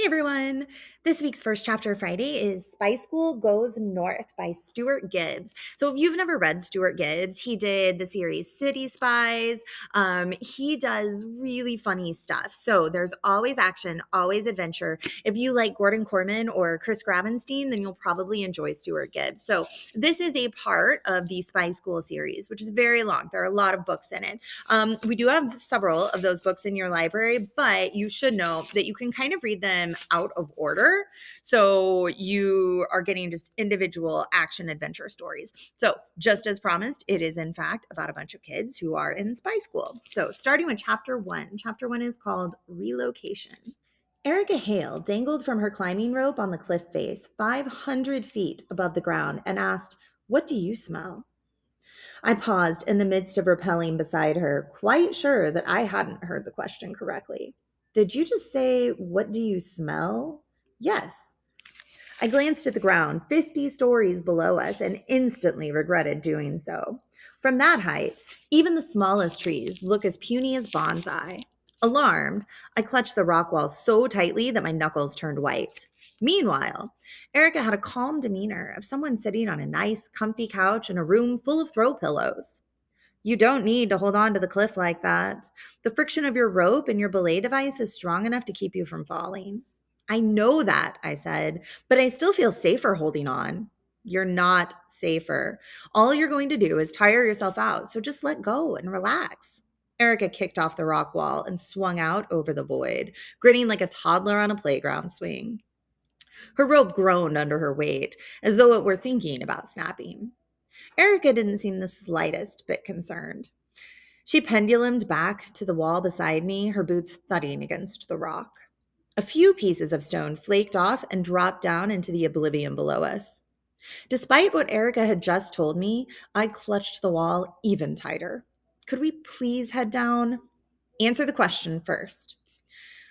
Hey everyone! This week's First Chapter Friday is Spy School Goes North by Stuart Gibbs. So, if you've never read Stuart Gibbs, he did the series City Spies. He does really funny stuff. So, there's always action, always adventure. If you like Gordon Corman or Chris Gravenstein, then you'll probably enjoy Stuart Gibbs. So, this is a part of the Spy School series, which is very long. There are a lot of books in it. We do have several of those books in your library, but you should know that you can kind of read them out of order. So you are getting just individual action adventure stories. So just as promised, it is in fact about a bunch of kids who are in spy school. So starting with chapter one. Chapter one is called Relocation. Erica Hale dangled from her climbing rope on the cliff face 500 feet above the ground and asked, "What do you smell?" I paused in the midst of rappelling beside her, quite sure that I hadn't heard the question correctly. "Did you just say, 'What do you smell?'" "Yes." I glanced at the ground 50 stories below us and instantly regretted doing so. From that height, even the smallest trees look as puny as bonsai. Alarmed, I clutched the rock wall so tightly that my knuckles turned white. Meanwhile, Erica had a calm demeanor of someone sitting on a nice, comfy couch in a room full of throw pillows. "You don't need to hold on to the cliff like that. The friction of your rope and your belay device is strong enough to keep you from falling." "I know that," I said, "but I still feel safer holding on." "You're not safer. All you're going to do is tire yourself out, so just let go and relax." Erica kicked off the rock wall and swung out over the void, grinning like a toddler on a playground swing. Her rope groaned under her weight, as though it were thinking about snapping. Erica didn't seem the slightest bit concerned. She pendulumed back to the wall beside me, her boots thudding against the rock. A few pieces of stone flaked off and dropped down into the oblivion below us. Despite what Erica had just told me, I clutched the wall even tighter. "Could we please head down?" "Answer the question first."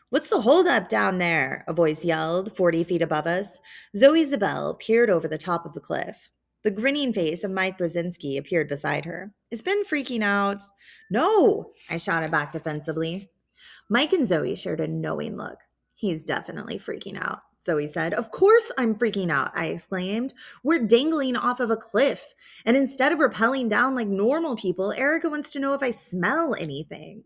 "What's the holdup down there?" a voice yelled, 40 feet above us. Zoe Zabel peered over the top of the cliff. The grinning face of Mike Brzezinski appeared beside her. "Is Ben freaking out?" "No," I shouted back defensively. Mike and Zoe shared a knowing look. "He's definitely freaking out," Zoe said. "Of course I'm freaking out," I exclaimed. "We're dangling off of a cliff, and instead of rappelling down like normal people, Erica wants to know if I smell anything."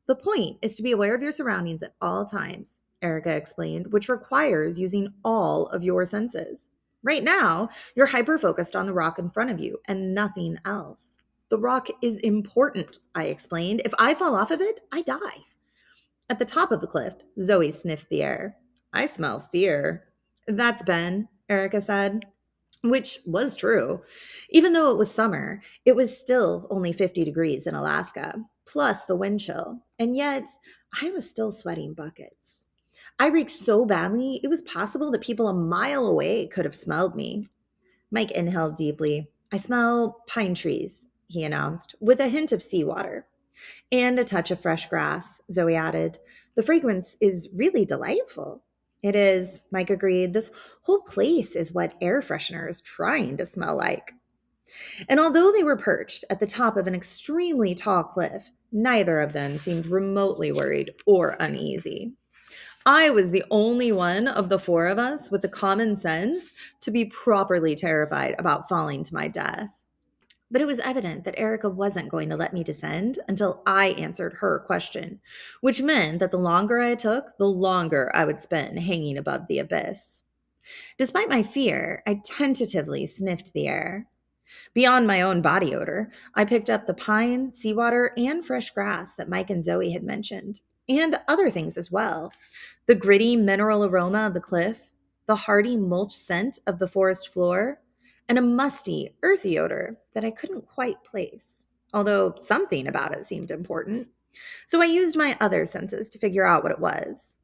"The point is to be aware of your surroundings at all times," Erica explained, "which requires using all of your senses. Right now, you're hyper-focused on the rock in front of you and nothing else." "The rock is important," I explained. "If I fall off of it, I die." At the top of the cliff, Zoe sniffed the air. "I smell fear." "That's Ben," Erica said, which was true. Even though it was summer, it was still only 50 degrees in Alaska, plus the wind chill. And yet, I was still sweating buckets. I reeked so badly, it was possible that people a mile away could have smelled me. Mike inhaled deeply. "I smell pine trees," he announced, "with a hint of seawater." "And a touch of fresh grass," Zoe added. "The fragrance is really delightful." "It is," Mike agreed. "This whole place is what air freshener is trying to smell like." And although they were perched at the top of an extremely tall cliff, neither of them seemed remotely worried or uneasy. I was the only one of the four of us with the common sense to be properly terrified about falling to my death. But it was evident that Erica wasn't going to let me descend until I answered her question, which meant that the longer I took, the longer I would spend hanging above the abyss. Despite my fear, I tentatively sniffed the air. Beyond my own body odor, I picked up the pine, seawater, and fresh grass that Mike and Zoe had mentioned, and other things as well. The gritty mineral aroma of the cliff, the hardy mulch scent of the forest floor, and a musty, earthy odor that I couldn't quite place, although something about it seemed important. So I used my other senses to figure out what it was.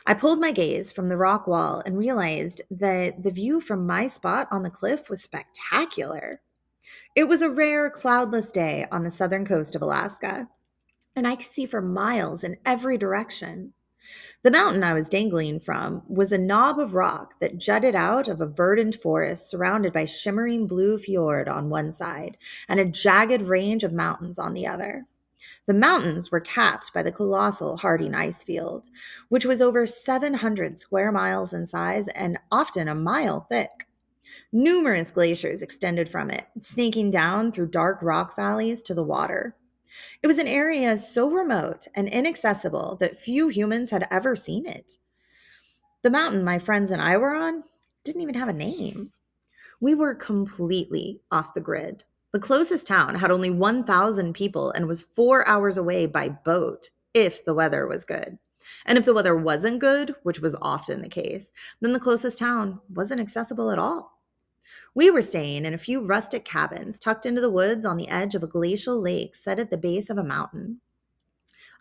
I pulled my gaze from the rock wall and realized that the view from my spot on the cliff was spectacular. It was a rare, cloudless day on the southern coast of Alaska, and I could see for miles in every direction. The mountain I was dangling from was a knob of rock that jutted out of a verdant forest surrounded by shimmering blue fjord on one side and a jagged range of mountains on the other. The mountains were capped by the colossal Harding ice field, which was over 700 square miles in size and often a mile thick. Numerous glaciers extended from it, snaking down through dark rock valleys to the water. It was an area so remote and inaccessible that few humans had ever seen it. The mountain my friends and I were on didn't even have a name. We were completely off the grid. The closest town had only 1,000 people and was 4 hours away by boat if the weather was good. And if the weather wasn't good, which was often the case, then the closest town wasn't accessible at all. We were staying in a few rustic cabins tucked into the woods on the edge of a glacial lake set at the base of a mountain.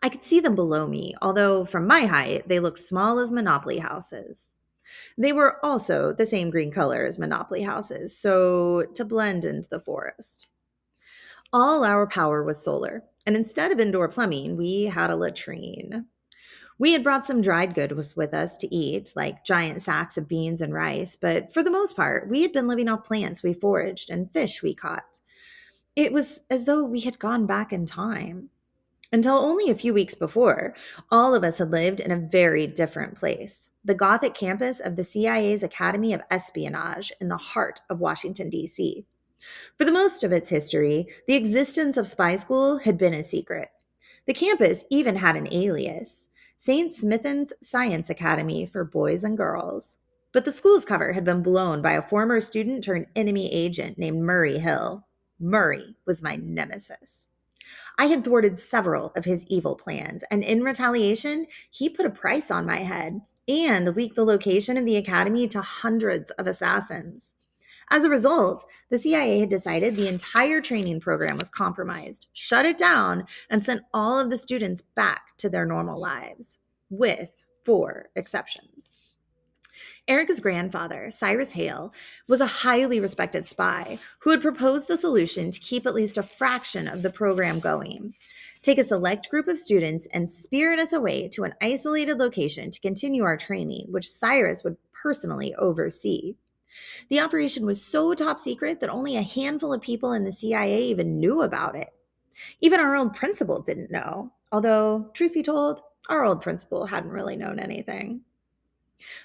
I could see them below me, although from my height, they looked small as Monopoly houses. They were also the same green color as Monopoly houses, so to blend into the forest. All our power was solar, and instead of indoor plumbing, we had a latrine. We had brought some dried goods with us to eat, like giant sacks of beans and rice, but for the most part, we had been living off plants we foraged and fish we caught. It was as though we had gone back in time. Until only a few weeks before, all of us had lived in a very different place, the Gothic campus of the CIA's Academy of Espionage in the heart of Washington, D.C. For the most of its history, the existence of spy school had been a secret. The campus even had an alias, St. Smithon's Science Academy for Boys and Girls. But the school's cover had been blown by a former student turned enemy agent named Murray Hill. Murray was my nemesis. I had thwarted several of his evil plans, and in retaliation, he put a price on my head and leaked the location of the academy to hundreds of assassins. As a result, the CIA had decided the entire training program was compromised, shut it down, and sent all of the students back to their normal lives, with 4 exceptions. Erica's grandfather, Cyrus Hale, was a highly respected spy who had proposed the solution to keep at least a fraction of the program going. Take a select group of students and spirit us away to an isolated location to continue our training, which Cyrus would personally oversee. The operation was so top secret that only a handful of people in the CIA even knew about it. Even our own principal didn't know, although, truth be told, our old principal hadn't really known anything.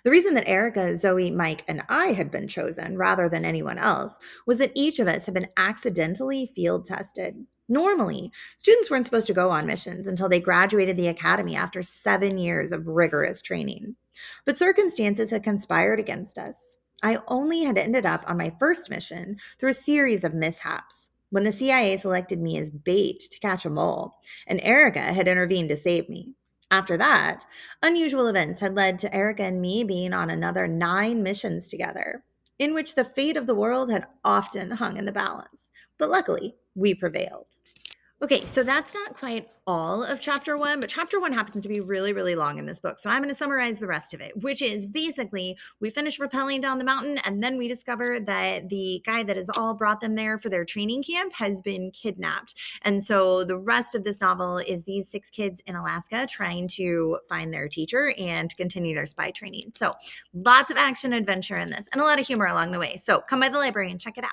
The reason that Erica, Zoe, Mike, and I had been chosen rather than anyone else was that each of us had been accidentally field tested. Normally, students weren't supposed to go on missions until they graduated the academy after 7 years of rigorous training. But circumstances had conspired against us. I only had ended up on my first mission through a series of mishaps. When the CIA selected me as bait to catch a mole, and Erica had intervened to save me. After that, unusual events had led to Erica and me being on another 9 missions together, in which the fate of the world had often hung in the balance. But luckily, we prevailed. Okay, so that's not quite all of chapter 1, but chapter 1 happens to be really, really long in this book. So I'm going to summarize the rest of it, which is basically we finish rappelling down the mountain and then we discover that the guy that has all brought them there for their training camp has been kidnapped. And so the rest of this novel is these 6 kids in Alaska trying to find their teacher and continue their spy training. So lots of action adventure in this and a lot of humor along the way. So come by the library and check it out.